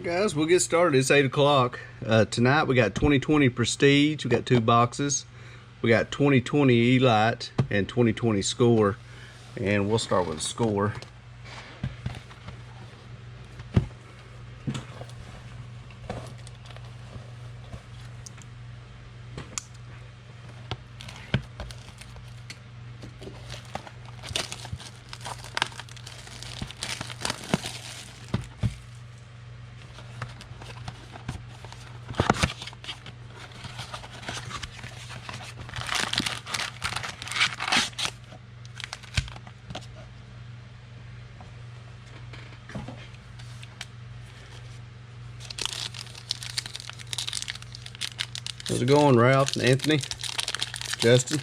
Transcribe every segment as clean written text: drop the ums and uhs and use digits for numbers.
Guys, we'll get started. It's 8 o'clock. Tonight we got 2020 Prestige. We got 2 boxes. We got 2020 Elite and 2020 Score. And we'll start with the Score. How's it going, Ralph and Anthony? Justin?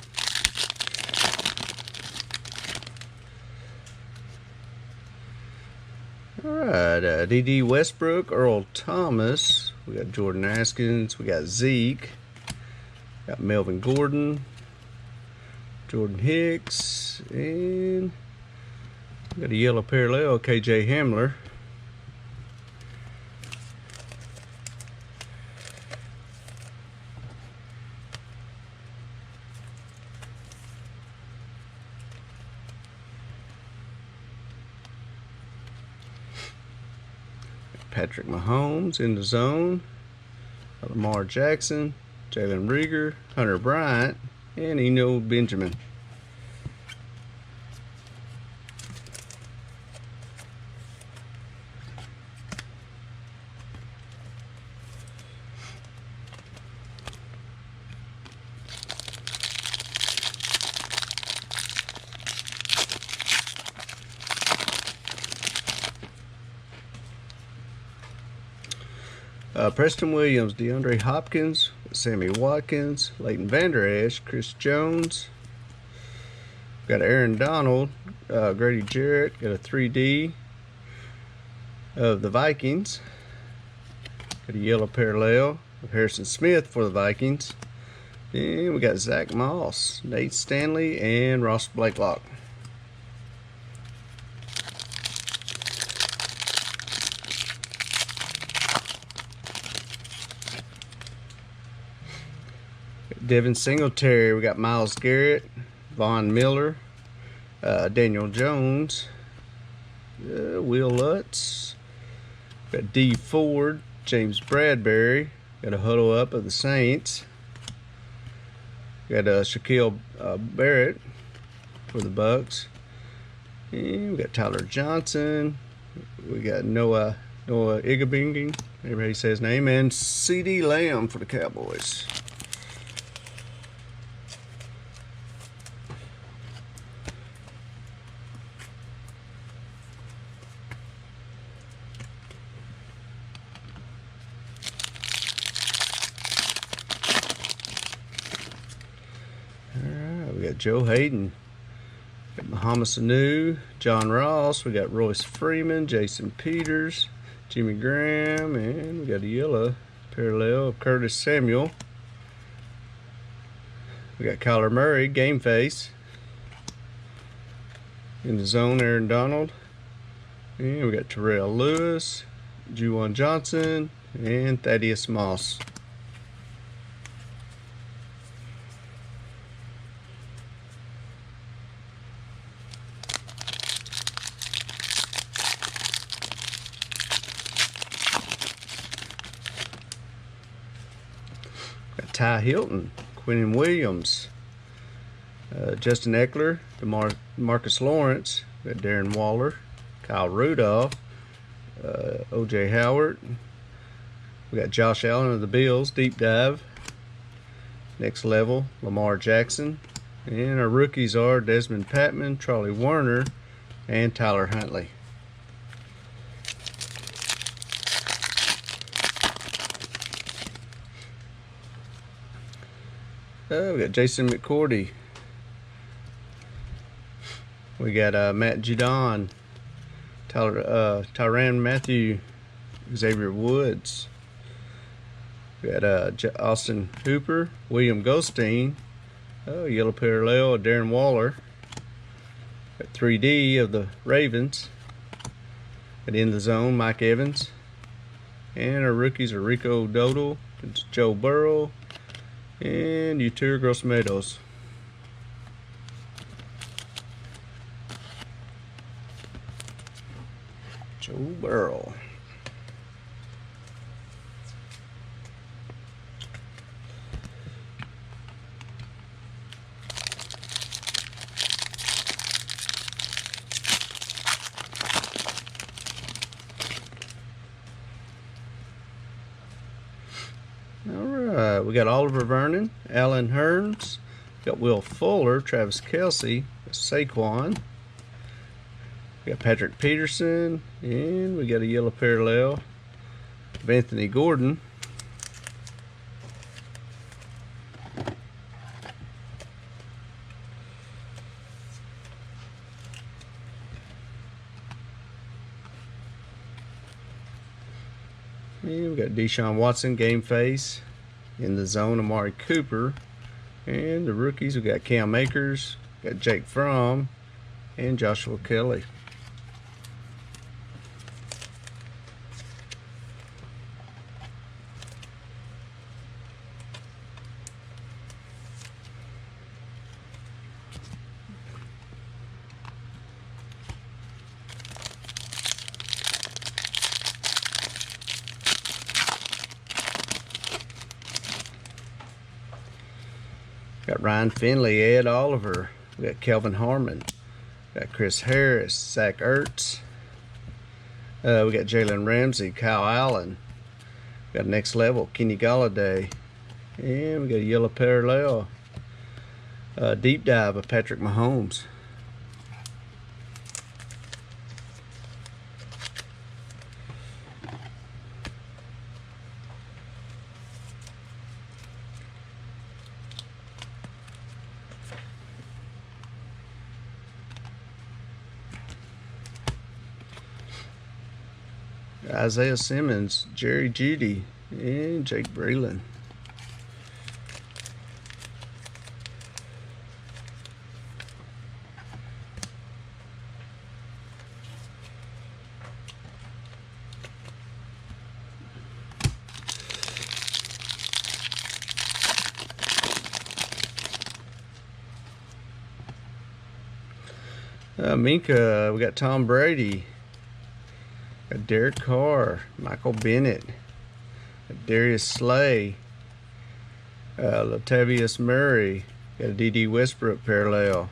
Alright, D.D. Westbrook, Earl Thomas. We got Jordan Askins. We got Zeke. Got Melvin Gordon. Jordan Hicks. And we got a yellow parallel, KJ Hamler. Patrick Mahomes in the zone. Lamar Jackson, Jalen Rieger, Hunter Bryant, and Eno Benjamin. Preston Williams, DeAndre Hopkins, Sammy Watkins, Leighton Vander Esch, Chris Jones. Got Aaron Donald, Grady Jarrett. Got a 3D of the Vikings. Got a yellow parallel of Harrison Smith for the Vikings. And we got Zach Moss, Nate Stanley, and Ross Blakelock. Devin Singletary, we got Myles Garrett, Von Miller, Daniel Jones, Will Lutz, got D Ford, James Bradbury, got a huddle up of the Saints, got Shaquille Barrett for the Bucks, and we got Tyler Johnson, we got Noah Igabinging, everybody says his name, and CeeDee Lamb for the Cowboys. We got Joe Hayden, got Muhammad Sanu, John Ross, we got Royce Freeman, Jason Peters, Jimmy Graham, and we got a yellow parallel of Curtis Samuel. We got Kyler Murray, Game Face. In the zone, Aaron Donald. And we got Terrell Lewis, Juwan Johnson, and Thaddeus Moss. Ty Hilton, Quinnen Williams, Justin Eckler, Marcus Lawrence, we got Darren Waller, Kyle Rudolph, O.J. Howard, we got Josh Allen of the Bills, Deep Dive, Next Level, Lamar Jackson, and our rookies are Desmond Patman, Charlie Warner, and Tyler Huntley. We got Jason McCourty. We got Matt Judon, Tyrann Mathieu, Xavier Woods. We got Austin Hooper, William Goldstein, yellow parallel of Darren Waller. Got 3D of the Ravens. Got In the Zone, Mike Evans. And our rookies are Rico Dowdle, it's Joe Burrow, and Euterio Gross-Matos. Joe Burrow. Alright, we got Oliver Vernon, Alan Hearns, got Will Fuller, Travis Kelce, Saquon, we got Patrick Peterson, and we got a yellow parallel of Anthony Gordon. And we got Deshaun Watson, game face. In the zone, Amari Cooper. And the rookies, we got Cam Akers, got Jake Fromm, and Joshua Kelly. Got Ryan Finley, Ed Oliver. We got Kelvin Harmon. Got Chris Harris, Zach Ertz. We got Jalen Ramsey, Kyle Allen. We got Next Level, Kenny Galladay. And we got a yellow parallel. Deep dive of Patrick Mahomes. Isaiah Simmons, Jerry Jeudy, and Jake Breland. Minka, we got Tom Brady. Got Derek Carr, Michael Bennett, Darius Slay, Latavius Murray, got a D.D. Westbrook parallel,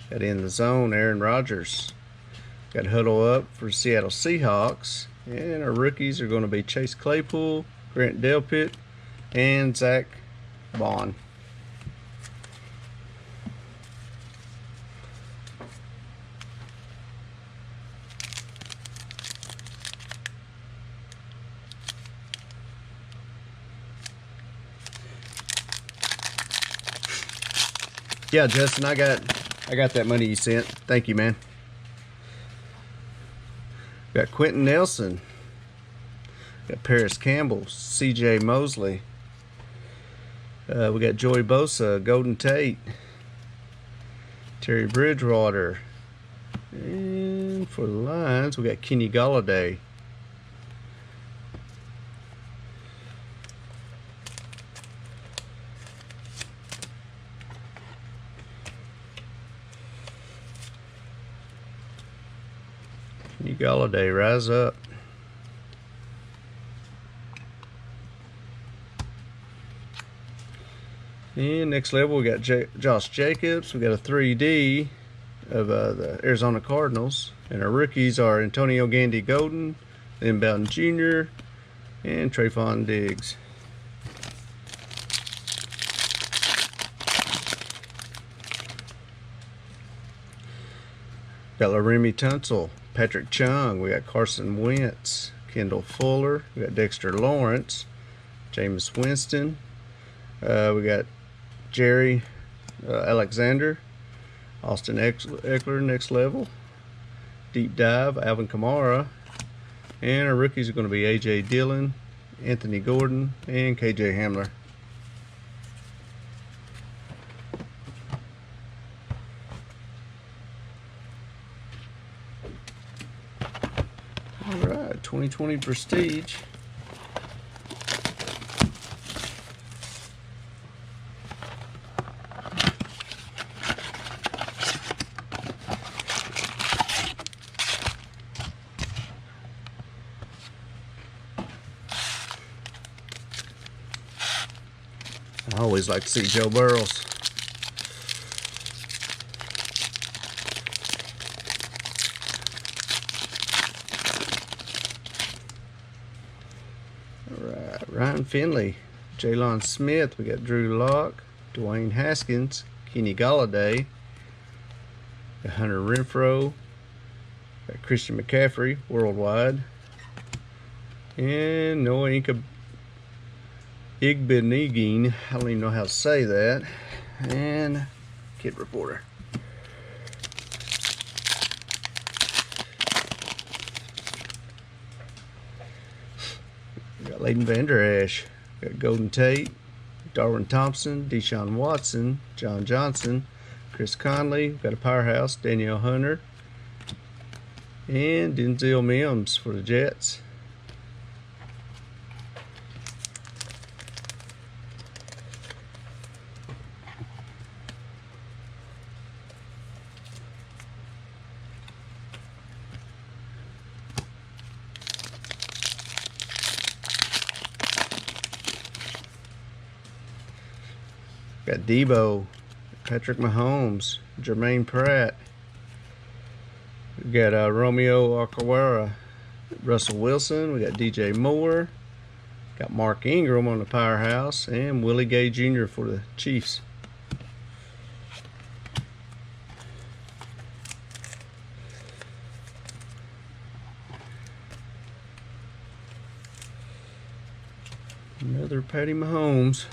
got In the Zone, Aaron Rodgers, got Huddle Up for Seattle Seahawks, and our rookies are going to be Chase Claypool, Grant Delpit, and Zach Bond. Yeah, Justin, I got that money you sent. Thank you, man. Got Quentin Nelson. Got Paris Campbell, C.J. Mosley. We got Joey Bosa, Golden Tate, Terry Bridgewater. And for the Lions, we got Kenny Galladay. Kenny Galladay, rise up. And next level, we got Josh Jacobs. We got a 3D of the Arizona Cardinals. And our rookies are Antonio Gandy Golden, Lynn Bowden Jr., and Trayvon Diggs. Got Laremy Tunsil, Patrick Chung. We got Carson Wentz, Kendall Fuller. We got Dexter Lawrence, Jameis Winston. We got Jerry Alexander, Austin Eckler, next level. Deep dive, Alvin Kamara. And our rookies are going to be A.J. Dillon, Anthony Gordon, and K.J. Hamler. All right, 2020 Prestige. always like to see Joe Burrows. Alright, Ryan Finley, Jalen Smith, we got Drew Lock, Dwayne Haskins, Kenny Galladay, got Hunter Renfrow, got Christian McCaffrey, worldwide, and Noah Igbenegin, I don't even know how to say that, and Kid Reporter. We got Leighton Vander Esch, got Golden Tate, Darwin Thompson, Deshaun Watson, John Johnson, Chris Conley, we've got a powerhouse, Danielle Hunter, and Denzel Mims for the Jets. Got Debo, Patrick Mahomes, Jermaine Pratt. We got Romeo Okwara, Russell Wilson. We got DJ Moore. Got Mark Ingram on the powerhouse, and Willie Gay Jr. for the Chiefs. Another Patty Mahomes.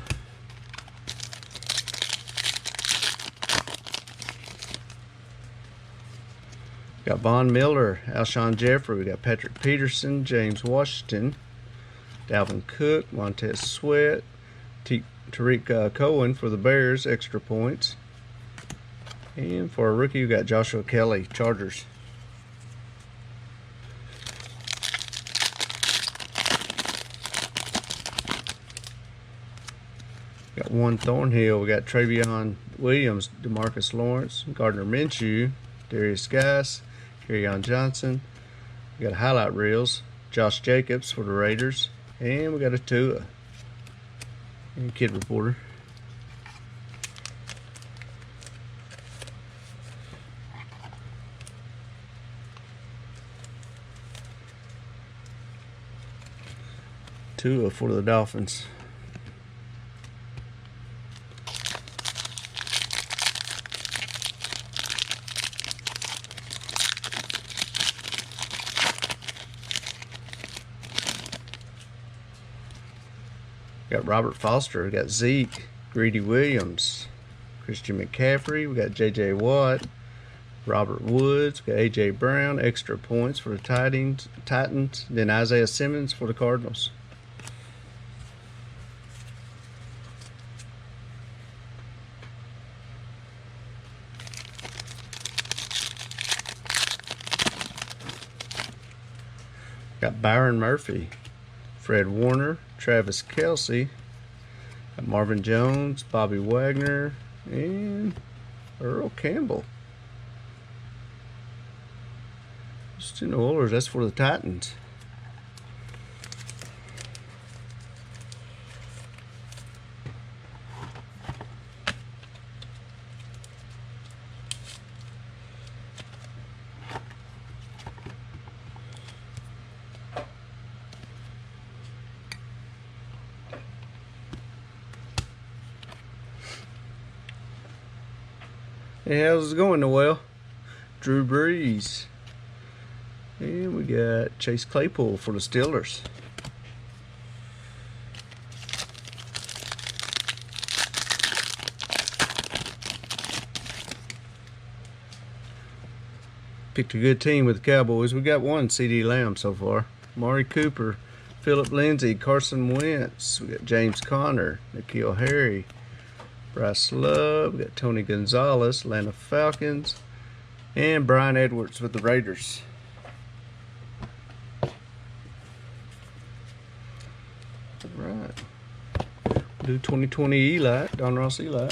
Got Von Miller, Alshon Jeffrey. We got Patrick Peterson, James Washington, Dalvin Cook, Montez Sweat, Tariq Cohen for the Bears, extra points. And for a rookie, we got Joshua Kelly, Chargers. Got one Thornhill. We got Travion Williams, DeMarcus Lawrence, Gardner Minshew, Darius Geis, Kerryon Johnson. We got highlight reels, Josh Jacobs for the Raiders, and we got a Tua and Kid Reporter. Tua for the Dolphins. Got Robert Foster, we got Zeke, Greedy Williams, Christian McCaffrey, we got J.J. Watt, Robert Woods, we got A.J. Brown, extra points for the Titans, then Isaiah Simmons for the Cardinals. Got Byron Murphy, Fred Warner, Travis Kelce, got Marvin Jones, Bobby Wagner, and Earl Campbell. Just in the Oilers, that's for the Titans. Hey, how's it going, Noel? Drew Brees. And we got Chase Claypool for the Steelers. Picked a good team with the Cowboys. We got one CD Lamb so far. Amari Cooper, Phillip Lindsay, Carson Wentz. We got James Conner, N'Keal Harry, Bryce Love, we got Tony Gonzalez, Atlanta Falcons, and Brian Edwards with the Raiders. Alright. Do 2020 Elite, Donruss Elite.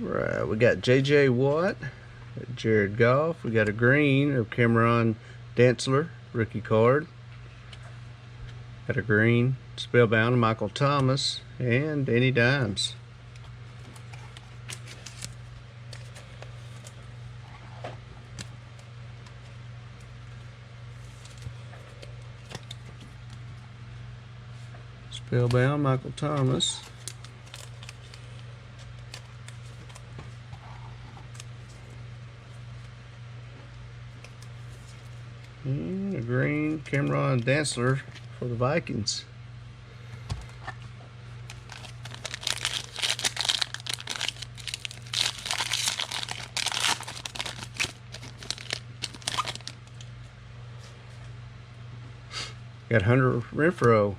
Right, we got J.J. Watt, Jared Goff. We got a green of Cameron Dantzler, rookie card. Got a green Spellbound of Michael Thomas and Danny Dimes. Spellbound Michael Thomas. And a green Cameron Dantzler for the Vikings. Got Hunter Renfrow.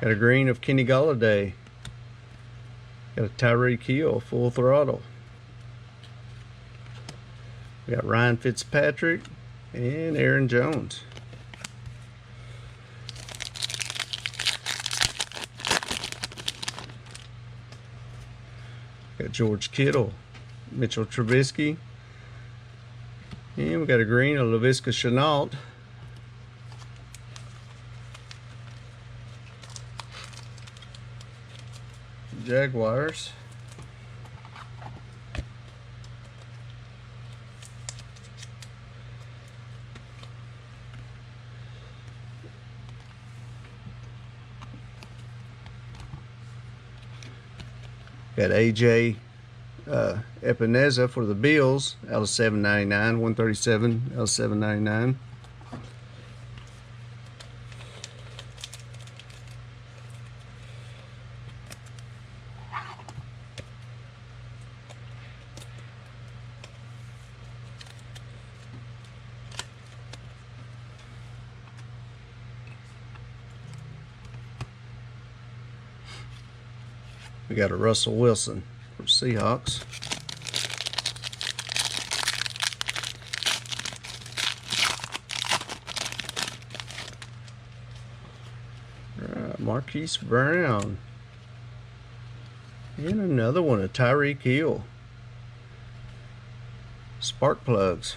Got a green of Kenny Golladay. Got a Tyreek Hill, Full Throttle. We got Ryan Fitzpatrick and Aaron Jones. Got George Kittle, Mitchell Trubisky, and we got a green of Laviska Shenault. Jaguars. Got AJ Epineza for the Bills out of $7.99, 137 out of $7.99. We got a Russell Wilson for Seahawks. Marquise Brown. And another one of Tyreek Hill. Spark plugs.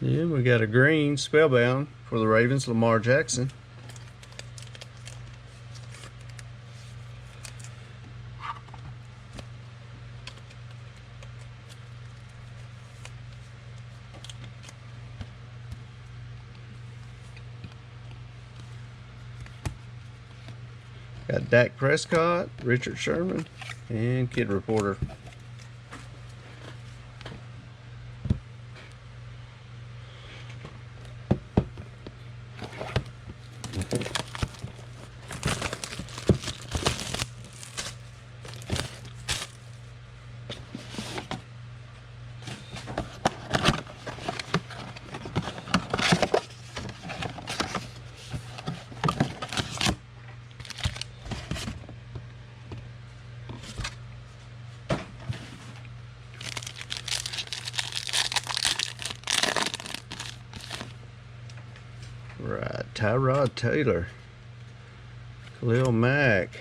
Yeah, we got a green Spellbound for the Ravens, Lamar Jackson. Got Dak Prescott, Richard Sherman, and Kid Reporter. Right, Tyrod Taylor, Khalil Mack,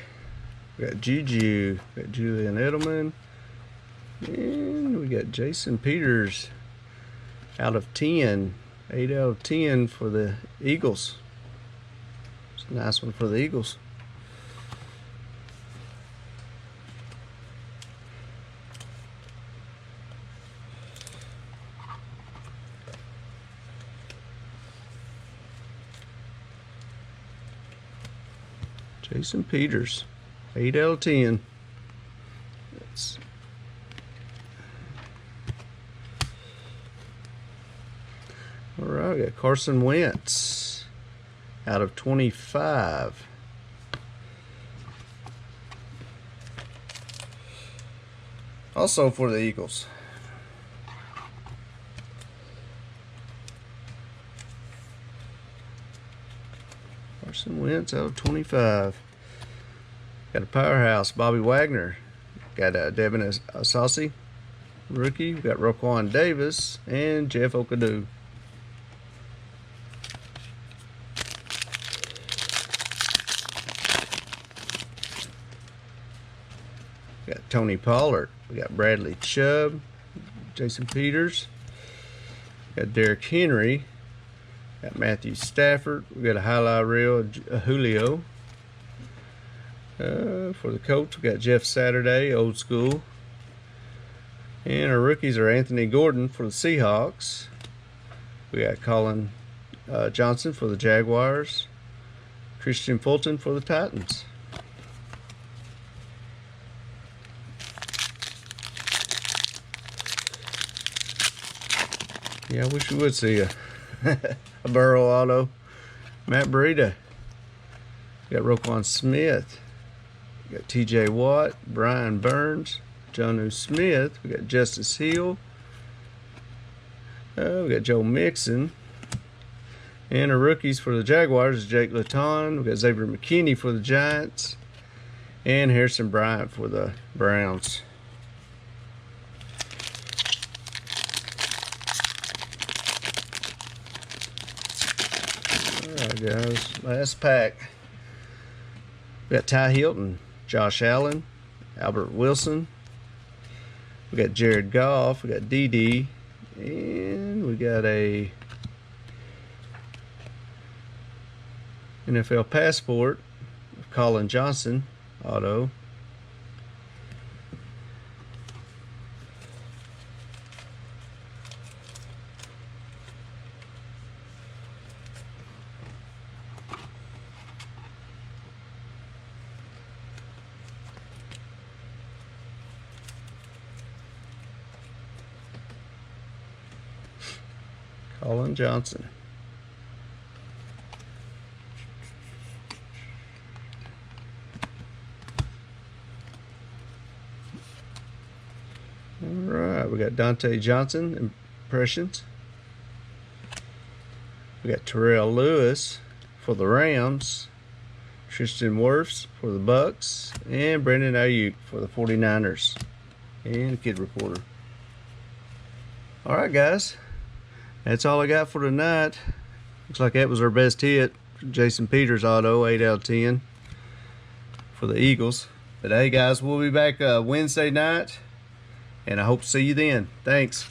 we got Juju, we got Julian Edelman, and we got Jason Peters out of 10, 8 out of 10 for the Eagles. It's a nice one for the Eagles. Jason Peters, 8 out of 10. All right, we got Carson Wentz out of 25. Also for the Eagles. Carson Wentz out of 25. Got a powerhouse, Bobby Wagner, Got Devin Asasi, rookie. We got Roquan Davis and Jeff Okadu. We got Tony Pollard. We got Bradley Chubb, Jason Peters. We got Derrick Henry. Got Matthew Stafford. We got a highlight reel of Julio. For the Colts, we got Jeff Saturday, old school. And our rookies are Anthony Gordon for the Seahawks. We got Colin Johnson for the Jaguars. Christian Fulton for the Titans. Yeah, I wish we would see a Burrow auto. Matt Breida. We got Roquan Smith. We got TJ Watt, Brian Burns, Jonnu Smith. We got Justice Hill. We got Joe Mixon. And our rookies for the Jaguars is Jake Laton. We got Xavier McKinney for the Giants. And Harrison Bryant for the Browns. Alright guys, last pack. We got Ty Hilton, Josh Allen, Albert Wilson. We got Jared Goff. We got DD. And we got a NFL passport of Colin Johnson auto. Colin Johnson. All right, we got Dante Johnson impressions. We got Terrell Lewis for the Rams, Tristan Wirfs for the Bucks, and Brandon Ayuk for the 49ers. And Kid Reporter. All right, guys. That's all I got for tonight. Looks like that was our best hit. Jason Peters auto, 8 out of 10 for the Eagles. But hey guys, we'll be back Wednesday night, and I hope to see you then. Thanks.